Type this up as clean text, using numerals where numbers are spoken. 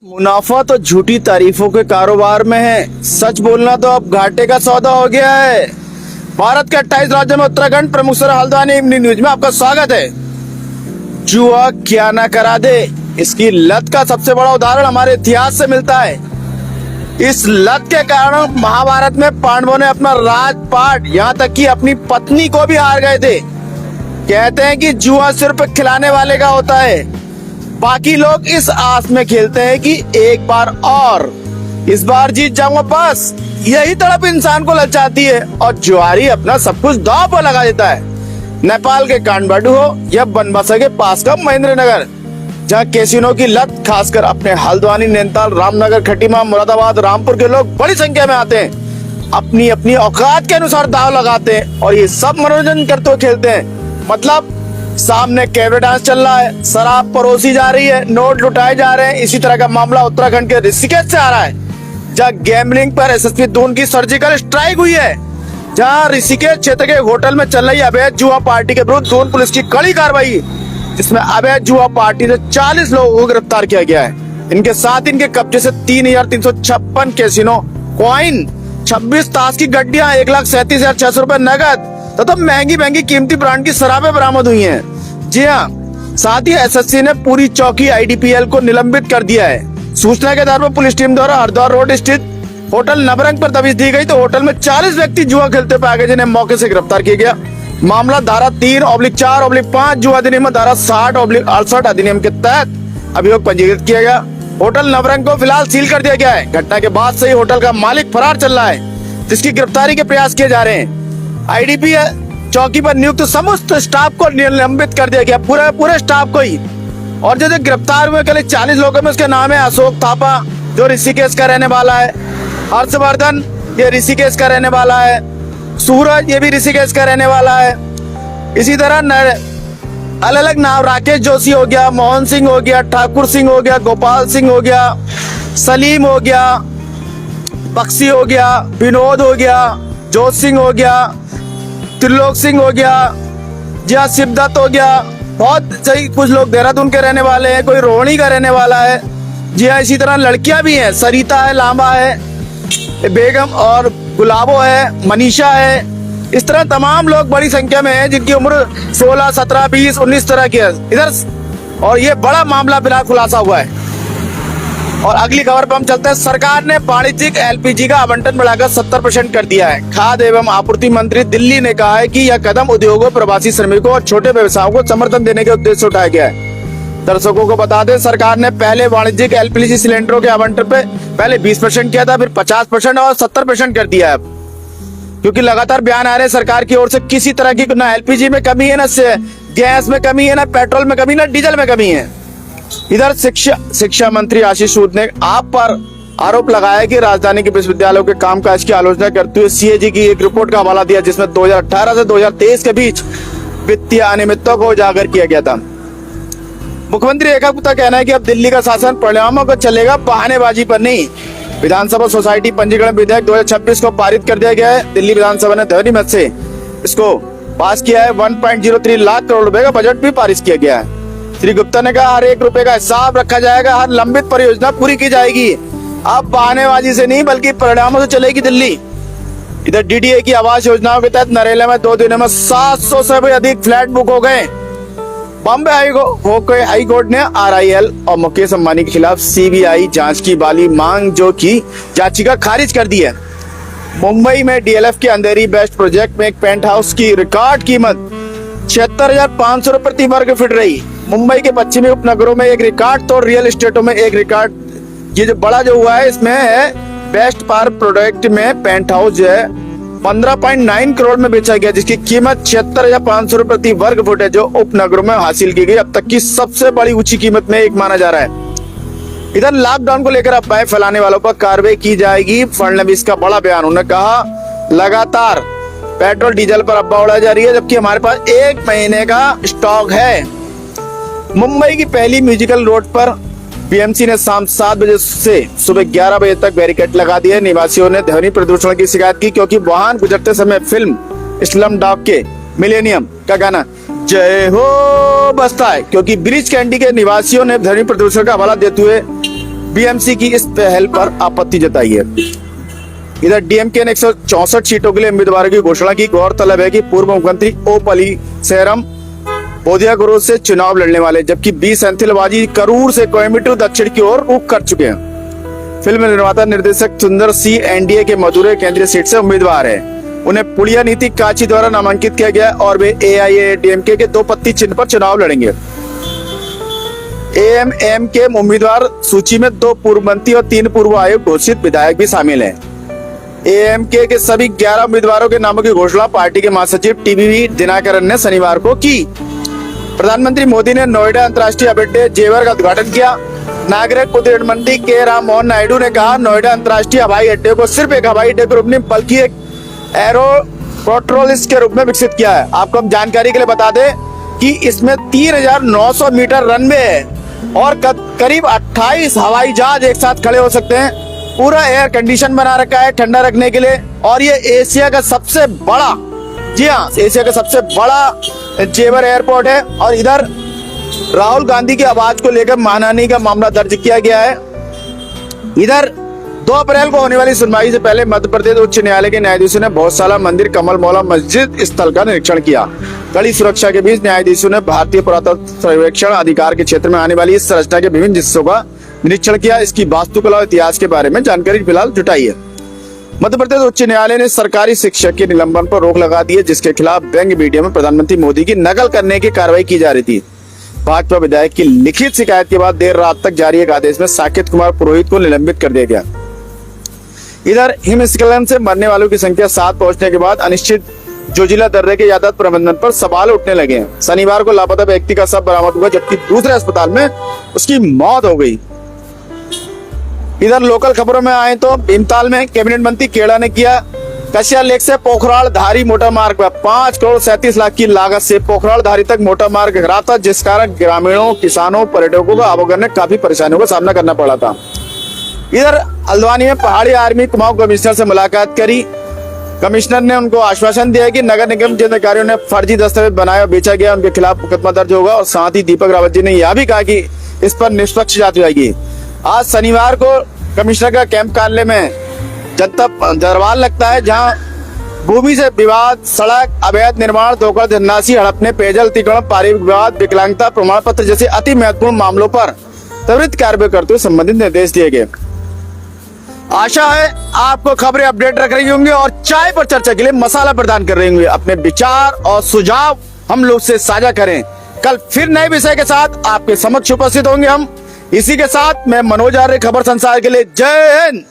मुनाफा तो झूठी तारीफों के कारोबार में है, सच बोलना तो अब घाटे का सौदा हो गया है। भारत के 28 राज्यों में उत्तराखंड प्रमुख सर हल्द्वानी इवनिंग न्यूज में आपका स्वागत है। जुआ क्या ना करा दे, इसकी लत का सबसे बड़ा उदाहरण हमारे इतिहास से मिलता है। इस लत के कारण महाभारत में पांडवों ने अपना राजपाट, यहाँ तक कि अपनी पत्नी को भी हार गए थे। कहते हैं कि जुआ सिर्फ खिलाने वाले का होता है, बाकी लोग इस आस में खेलते हैं कि एक बार और इस बार जीत जाऊंगा, बस यही तड़प इंसान को ललचाती है और जुआरी अपना सब कुछ दांव पर लगा देता है। नेपाल के काठमांडू हो या बनबसा के पास का महेंद्र नगर, जहाँ कैसीनो की लत खासकर अपने हल्द्वानी, नैनीताल, रामनगर, खटीमा, मुरादाबाद, रामपुर के लोग बड़ी संख्या में आते हैं। अपनी अपनी औकात के अनुसार दाव लगाते हैं और ये सब मनोरंजन करते हुए खेलते हैं। मतलब सामने कैबरे डांस चल रहा है, शराब परोसी जा रही है, नोट लुटाए जा रहे हैं। इसी तरह का मामला उत्तराखंड के ऋषिकेश से आ रहा है, जहाँ गैम्बलिंग पर एसएसपी दून की सर्जिकल स्ट्राइक हुई है। जहाँ ऋषिकेश क्षेत्र के होटल में चल रही अवैध जुआ पार्टी के विरुद्ध दून पुलिस की कड़ी कार्रवाई, जिसमें अवैध जुआ पार्टी से 40 लोगों को गिरफ्तार किया गया है। इनके साथ इनके कब्जे से 3,356 कैसीनो कॉइन, 26 ताश की गड्डियां, 1,37,600 रुपए नगद तथा महंगी कीमती ब्रांड की शराबें बरामद हुई हैं। जी हाँ, साथ ही एसएससी ने पूरी चौकी आईडीपीएल को निलंबित कर दिया है। सूचना के आधार पर पुलिस टीम द्वारा हरिद्वार रोड स्थित होटल नवरंग पर दबिश दी गई तो होटल में 40 व्यक्ति जुआ खेलते पाए गए, जिन्हें मौके से गिरफ्तार किया गया। मामला धारा 3/4/5 जुआ अधिनियम, धारा 60/68 अधिनियम के तहत अभियोग पंजीकृत किया गया। होटल नवरंग को फिलहाल सील कर दिया गया है। घटना के बाद से ही होटल का मालिक फरार चल रहा है, जिसकी गिरफ्तारी के प्रयास किए जा रहे हैं। आईडीपी चौकी पर नियुक्त समस्त स्टाफ को निलंबित कर दिया गया, पूरे स्टाफ को ही। और जो गिरफ्तार हुए कल 40 लोगों में, उसके नाम है अशोक थापा, जो ऋषिकेश का रहने वाला है, हर्षवर्धन ये ऋषिकेश का रहने वाला है, सूरज ये भी ऋषिकेश का रहने वाला है। इसी तरह अलग अलग नाम, राकेश जोशी हो गया, मोहन सिंह हो गया, ठाकुर सिंह हो गया, गोपाल सिंह हो गया, सलीम हो गया, बक्सी हो गया, विनोद हो गया, जोत सिंह हो गया, त्रिलोक सिंह हो गया, जहाँ शिवदत्त हो गया। बहुत सही, कुछ लोग देहरादून के रहने वाले हैं, कोई रोहिणी का रहने वाला है। जी हाँ, इसी तरह लड़कियां भी हैं, सरिता है, लांबा है, बेगम और गुलाबो है, मनीषा है। इस तरह तमाम लोग बड़ी संख्या में हैं, जिनकी उम्र 16, 17, 20, 19 तरह की है इधर। और ये बड़ा मामला बिना खुलासा हुआ है। और अगली खबर पर हम चलते हैं। सरकार ने वाणिज्यिक एलपीजी का आवंटन बढ़ाकर 70% कर दिया है। खाद्य एवं आपूर्ति मंत्री दिल्ली ने कहा है कि यह कदम उद्योगों, प्रवासी श्रमिकों और छोटे व्यवसायों को समर्थन देने के उद्देश्य से उठाया गया है। दर्शकों को बता दें, सरकार ने पहले वाणिज्यिक एलपीजी सिलेंडरों के आवंटन पे पहले 20% किया था, फिर 50% और 70% कर दिया है। क्योंकि लगातार बयान आ रहे हैं सरकार की ओर से, किसी तरह की ना एलपीजी में कमी है, ना गैस में कमी है, ना पेट्रोल में कमी, ना डीजल में कमी है। इधर शिक्षा मंत्री आशीष सूद ने आप पर आरोप लगाया कि राजधानी के विश्वविद्यालयों के कामकाज की आलोचना करते हुए सीएजी की एक रिपोर्ट का हवाला दिया, जिसमें 2018 से 2023 के बीच वित्तीय अनियमितता को उजागर किया गया था। मुख्यमंत्री रेखा गुप्ता का कहना है कि अब दिल्ली का शासन परिणामों को चलेगा, बहानेबाजी पर नहीं। विधानसभा सोसाइटी पंजीकरण विधेयक 2026 को पारित कर दिया गया है। दिल्ली विधानसभा ने ध्वनि मत से इसको पास किया है। 1.03 लाख करोड़ रुपए का बजट भी पारित किया गया है। श्री गुप्ता ने कहा, हर 1 रुपए का हिसाब रखा जाएगा, हर लंबित परियोजना पूरी की जाएगी। अब बहानेबाजी से नहीं, बल्कि परिणामों से चलेगी दिल्ली। इधर डीडीए की आवास योजनाओं के तहत नरेला में 2 दिनों में 700 से भी अधिक फ्लैट बुक हो गए। बॉम्बे हाई कोर्ट ने आरआईएल और मुकेश अंबानी के खिलाफ सीबीआई जांच की वाली मांग जो की याचिका खारिज कर दी है। मुंबई में डीएलएफ के अंधेरी बेस्ट प्रोजेक्ट में एक पेंट हाउस की रिकॉर्ड कीमत 76,500 रुपए प्रति वर्ग फीट रही। मुंबई के पश्चिमी उपनगरों में एक रिकॉर्ड तोड़ रियल एस्टेटों में एक रिकॉर्ड, ये जो बड़ा जो हुआ है इसमें है बेस्ट पार्क प्रोजेक्ट में पेंट हाउस जो है 15.9 करोड़ में बेचा गया, जिसकी कीमत 76,500 रुपए प्रति वर्ग फुट है, जो उपनगरों में हासिल की गई अब तक की सबसे बड़ी ऊंची कीमत में एक माना जा रहा है। इधर लॉकडाउन को लेकर अफवाहें फैलाने वालों पर कार्रवाई की जाएगी। फडणवीस का बड़ा बयान, उन्होंने कहा लगातार पेट्रोल डीजल पर अफवाह उड़ाई जा रही है, जबकि हमारे पास 1 महीने का स्टॉक है। मुंबई की पहली म्यूजिकल रोड पर बीएमसी ने शाम 7 बजे से सुबह 11 बजे तक बैरिकेड लगा दिए। निवासियों ने ध्वनि प्रदूषण की शिकायत की, क्योंकि वाहन गुजरते समय फिल्म स्लम डॉग के मिलेनियम का गाना जय हो बसता है, क्योंकि ब्रिज कैंडी के निवासियों ने ध्वनि प्रदूषण का हवाला देते हुए बीएमसी की इस पहल पर आपत्ति जताई है। इधर डीएमके ने 164 सीटों के लिए उम्मीदवारों की घोषणा की। गौरतलब है कि पूर्व मुख्यमंत्री ओ पनीरसेल्वम बोदियागुरु से चुनाव लड़ने वाले, जबकि बी सेंथिल करूर से कोयम्बटूर दक्षिण की ओर रुख कर चुके हैं। फिल्म निर्माता निर्देशक सुंदर सी एनडीए के मदुरै केंद्रीय सीट से उम्मीदवार है। उन्हें पुलिया नीति काची द्वारा नामांकित किया गया और वे एआईएडीएमके के 2 पत्ती चिन्ह पर चुनाव लड़ेंगे। एएमएम के उम्मीदवार सूची में 2 पूर्व मंत्री और 3 पूर्व आयोग घोषित विधायक भी शामिल हैं। एएमके के सभी 11 उम्मीदवारों के नामों की घोषणा पार्टी के महासचिव टीबी दिनकरन ने शनिवार को की। प्रधानमंत्री मोदी ने नोएडा अंतर्राष्ट्रीय हवाई अड्डे जेवर का उद्घाटन किया। नागरिक उड्डयन मंत्री के राम मोहन नायडू ने कहा, नोएडा अंतर्राष्ट्रीय हवाई अड्डे को सिर्फ एक हवाई अड्डे के रूप में बल्कि एक एरोपोर्टोलिस के रूप में विकसित किया है। आपको हम जानकारी के लिए बता दें कि इसमें 3,900 मीटर रनवे है और करीब 28 हवाई जहाज एक साथ खड़े हो सकते हैं। पूरा एयर कंडीशन बना रखा है ठंडा रखने के लिए और ये एशिया का सबसे बड़ा, जी हाँ, एशिया का सबसे बड़ा जेवर एयरपोर्ट है। और इधर राहुल गांधी की आवाज को लेकर मानहानि का मामला दर्ज किया गया है। इधर 2 अप्रैल को होने वाली सुनवाई से पहले मध्य प्रदेश उच्च न्यायालय के न्यायाधीशों ने भौसाला मंदिर कमल मौला मस्जिद स्थल का निरीक्षण किया। कड़ी सुरक्षा के बीच न्यायाधीशों ने भारतीय पुरातत्व सर्वेक्षण अधिकार के क्षेत्र में आने वाली इस संरचना के विभिन्न हिस्सों का निरीक्षण किया। इसकी वास्तुकला और इतिहास के बारे में जानकारी फिलहाल जुटाई है। मध्य प्रदेश उच्च न्यायालय ने सरकारी शिक्षक के निलंबन पर रोक लगा दी है, जिसके खिलाफ व्यंग्य वीडियो में प्रधानमंत्री मोदी की नकल करने की कार्रवाई की जा रही थी। भाजपा विधायक की लिखित शिकायत के बाद देर रात तक जारी एक आदेश में साकेत कुमार पुरोहित को निलंबित कर दिया गया। इधर हिमस्खलन से मरने वालों की संख्या 7 पहुंचने के बाद अनिश्चित जोजिला दर्रे के यातायात प्रबंधन पर सवाल उठने लगे हैं। शनिवार को लापता व्यक्ति का शव बरामद हुआ, जबकि दूसरे अस्पताल में उसकी मौत हो गई। इधर लोकल खबरों में आए तो भीमताल में कैबिनेट मंत्री केड़ा ने किया कशिया लेक से पोखराल धारी मोटर मार्ग पर 5 करोड़ 37 लाख की लागत से पोखराल धारी तक मोटर मार्ग घिरा था, जिस कारण ग्रामीणों, किसानों, पर्यटकों को आवागमन में काफी परेशानियों का सामना करना पड़ा था। इधर हल्द्वानी में पहाड़ी आर्मी कुमाऊं कमिश्नर से मुलाकात करी। कमिश्नर ने उनको आश्वासन दिया कि नगर निगम के अधिकारियों ने फर्जी दस्तावेज बनाया और बेचा गया, उनके खिलाफ मुकदमा दर्ज होगा। और साथ ही दीपक रावत जी ने यह भी कहा कि इस पर निष्पक्ष जांच जाएगी। आज शनिवार को कमिश्नर का कैंप कार्यालय में जनता दरबार लगता है, जहां भूमि से विवाद, सड़क, अवैध निर्माण, धोखा, धनराशि हड़पने, पेयजल अतिक्रमण, पारिवारिक विवाद, विकलांगता प्रमाण पत्र जैसे अति महत्वपूर्ण मामलों पर त्वरित कार्रवाई करते हुए संबंधित निर्देश दिए गए। आशा है आपको खबरें अपडेट रख रही होंगी और चाय पर चर्चा के लिए मसाला प्रदान कर रही होंगी। अपने विचार और सुझाव हम लोग से साझा करें। कल फिर नए विषय के साथ आपके समक्ष उपस्थित होंगे हम। इसी के साथ मैं मनोज आर्य, खबर संसार के लिए जय हिंद।